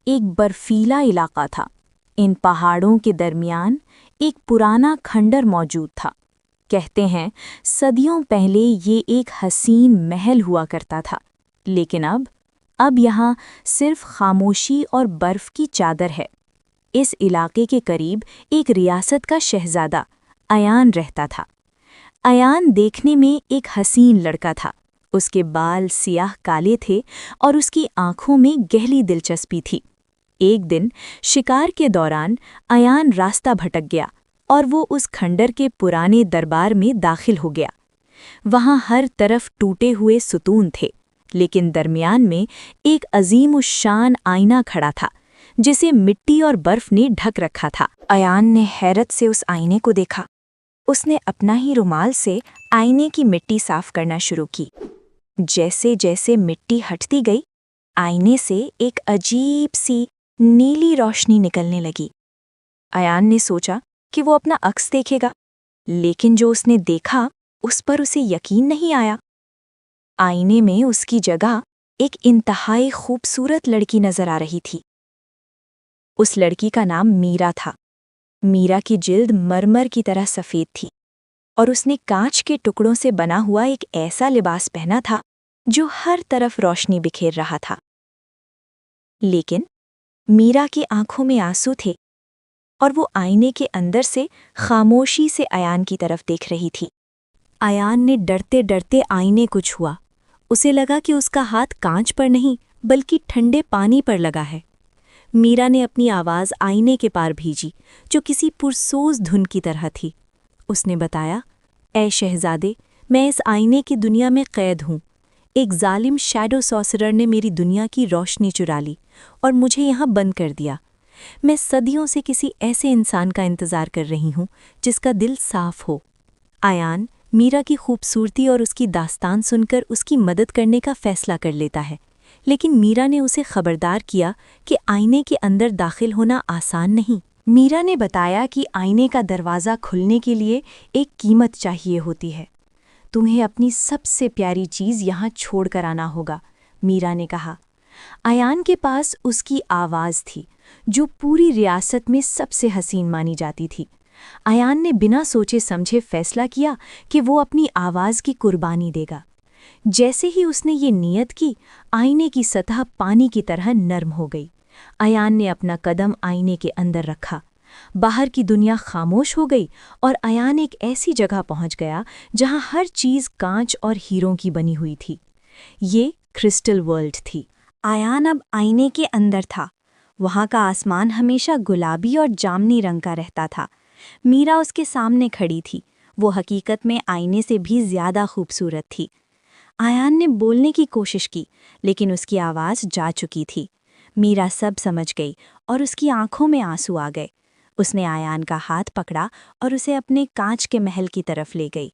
ایک برفیلا علاقہ تھا۔ ان پہاڑوں کے درمیان ایک پرانا کھنڈر موجود تھا۔ کہتے ہیں صدیوں پہلے یہ ایک حسین محل ہوا کرتا تھا، لیکن اب یہاں صرف خاموشی اور برف کی چادر ہے۔ اس علاقے کے قریب ایک ریاست کا شہزادہ ایان رہتا تھا۔ ایان دیکھنے میں ایک حسین لڑکا تھا۔ اس کے بال سیاہ کالے تھے اور اس کی آنکھوں میں گہری دلچسپی تھی۔ ایک دن شکار کے دوران ایان راستہ بھٹک گیا اور وہ اس کھنڈر کے پرانے دربار میں داخل ہو گیا۔ وہاں ہر طرف ٹوٹے ہوئے ستون تھے، لیکن درمیان میں ایک عظیم الشان آئینہ کھڑا تھا جسے مٹی اور برف نے ڈھک رکھا تھا۔ ایان نے حیرت سے اس آئینے کو دیکھا۔ اس نے اپنا ہی رومال سے آئینے کی مٹی صاف کرنا شروع کی۔ جیسے جیسے مٹی ہٹتی گئی، آئینے سے ایک عجیب سی نیلی روشنی نکلنے لگی۔ ایان نے سوچا کہ وہ اپنا عکس دیکھے گا، لیکن جو اس نے دیکھا اس پر اسے یقین نہیں آیا۔ آئینے میں اس کی جگہ ایک انتہائی خوبصورت لڑکی نظر آ رہی تھی۔ اس لڑکی کا نام میرا تھا۔ میرا کی جلد مرمر کی طرح سفید تھی اور اس نے کانچ کے ٹکڑوں سے بنا ہوا ایک ایسا لباس پہنا تھا جو ہر طرف روشنی بکھیر رہا تھا۔ لیکن میرا کی آنکھوں میں آنسو تھے اور وہ آئینے کے اندر سے خاموشی سے ایان کی طرف دیکھ رہی تھی۔ ایان نے ڈرتے ڈرتے آئینے کو چھوا۔ اسے لگا کہ اس کا ہاتھ کانچ پر نہیں بلکہ ٹھنڈے پانی پر لگا ہے۔ میرا نے اپنی آواز آئینے کے پار بھیجی جو کسی پرسوز دھن کی طرح تھی۔ اس نے بتایا، اے شہزادے، میں اس آئینے کی دنیا میں قید ہوں۔ ایک ظالم شیڈو سارسرر نے میری دنیا کی روشنی چرا لی اور مجھے یہاں بند کر دیا۔ میں صدیوں سے کسی ایسے انسان کا انتظار کر رہی ہوں جس کا دل صاف ہو۔ ایان میرا کی خوبصورتی اور اس کی داستان سن کر اس کی مدد کرنے کا فیصلہ کر لیتا ہے، لیکن میرا نے اسے خبردار کیا کہ آئینے کے اندر داخل ہونا آسان نہیں۔ میرا نے بتایا کہ آئینے کا دروازہ کھلنے کے لیے ایک قیمت چاہیے ہوتی ہے۔ تمہیں اپنی سب سے پیاری چیز یہاں چھوڑ کر آنا ہوگا، میرا نے کہا۔ ایان کے پاس اس کی آواز تھی جو پوری ریاست میں سب سے حسین مانی جاتی تھی۔ ایان نے بنا سوچے سمجھے فیصلہ کیا کہ وہ اپنی آواز کی قربانی دے گا۔ جیسے ہی اس نے یہ نیت کی، آئینے کی سطح پانی کی طرح نرم ہو گئی۔ ایان نے اپنا قدم آئینے کے اندر رکھا۔ باہر کی دنیا خاموش ہو گئی اور ایان ایک ایسی جگہ پہنچ گیا جہاں ہر چیز کانچ اور ہیروں کی بنی ہوئی تھی۔ یہ کرسٹل ورلڈ تھی۔ ایان اب آئینے کے اندر تھا۔ وہاں کا آسمان ہمیشہ گلابی اور جامنی رنگ کا رہتا تھا۔ میرا اس کے سامنے کھڑی تھی۔ وہ حقیقت میں آئینے سے بھی زیادہ خوبصورت تھی۔ ایان نے بولنے کی کوشش کی، لیکن اس کی آواز جا چکی تھی۔ میرا سب سمجھ گئی اور اس کی آنکھوں میں آنسو آ گئے۔ اس نے ایان کا ہاتھ پکڑا اور اسے اپنے کانچ کے محل کی طرف لے گئی۔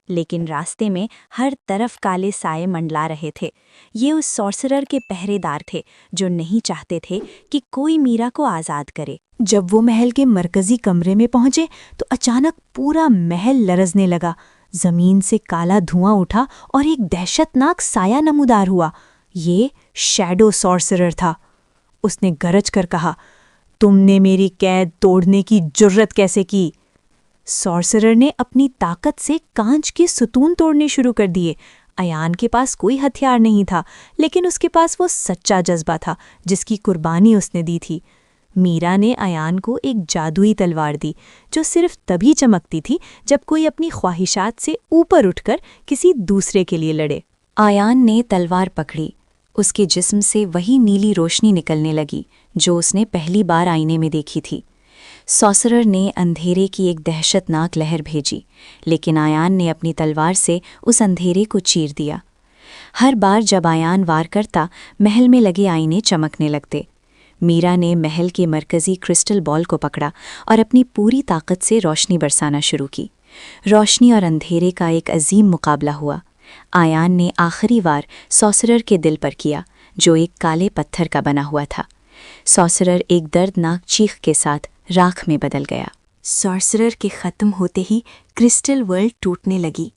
لیکن راستے میں ہر طرف کالے سائے منڈلا رہے تھے۔ یہ اس سارسرر کے پہرے دار تھے جو نہیں چاہتے تھے کہ کوئی میرا کو آزاد کرے۔ جب وہ محل کے مرکزی کمرے میں پہنچے تو اچانک پورا محل لرزنے لگا۔ زمین سے کالا دھواں اٹھا اور ایک دہشتناک سایہ نمودار ہوا۔ یہ شیڈو سارسرر تھا۔ اس نے گرج کر کہا، تم نے میری قید توڑنے کی جرت کیسے کی؟ سارسرر نے اپنی طاقت سے کانچ کے ستون توڑنے شروع کر دیے۔ ایان کے پاس کوئی ہتھیار نہیں تھا، لیکن اس کے پاس وہ سچا جذبہ تھا جس کی قربانی اس نے دی تھی۔ میرا نے ایان کو ایک جادوئی تلوار دی جو صرف تبھی چمکتی تھی جب کوئی اپنی خواہشات سے اوپر اٹھ کر کسی دوسرے کے لیے لڑے۔ ایان نے تلوار پکڑی۔ اس کے جسم سے وہی نیلی روشنی نکلنے لگی جو اس نے پہلی بار آئینے میں دیکھی تھی۔ سارسرر نے اندھیرے کی ایک دہشتناک لہر بھیجی، لیکن ایان نے اپنی تلوار سے اس اندھیرے کو چیر دیا۔ ہر بار جب ایان وار کرتا، محل میں لگے آئینے چمکنے لگتے۔ میرا نے محل کے مرکزی کرسٹل بال کو پکڑا اور اپنی پوری طاقت سے روشنی برسانا شروع کی۔ روشنی اور اندھیرے کا ایک عظیم مقابلہ ہوا۔ ایان نے آخری وار سارسرر کے دل پر کیا جو ایک کالے پتھر کا بنا ہوا تھا۔ سارسرر ایک دردناک چیخ کے ساتھ راکھ میں بدل گیا۔ سارسرر کے ختم ہوتے ہی کرسٹل ورلڈ ٹوٹنے لگی۔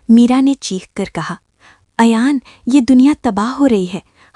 میرا نے چیخ کر کہا، ایان، یہ دنیا تباہ ہو رہی ہے،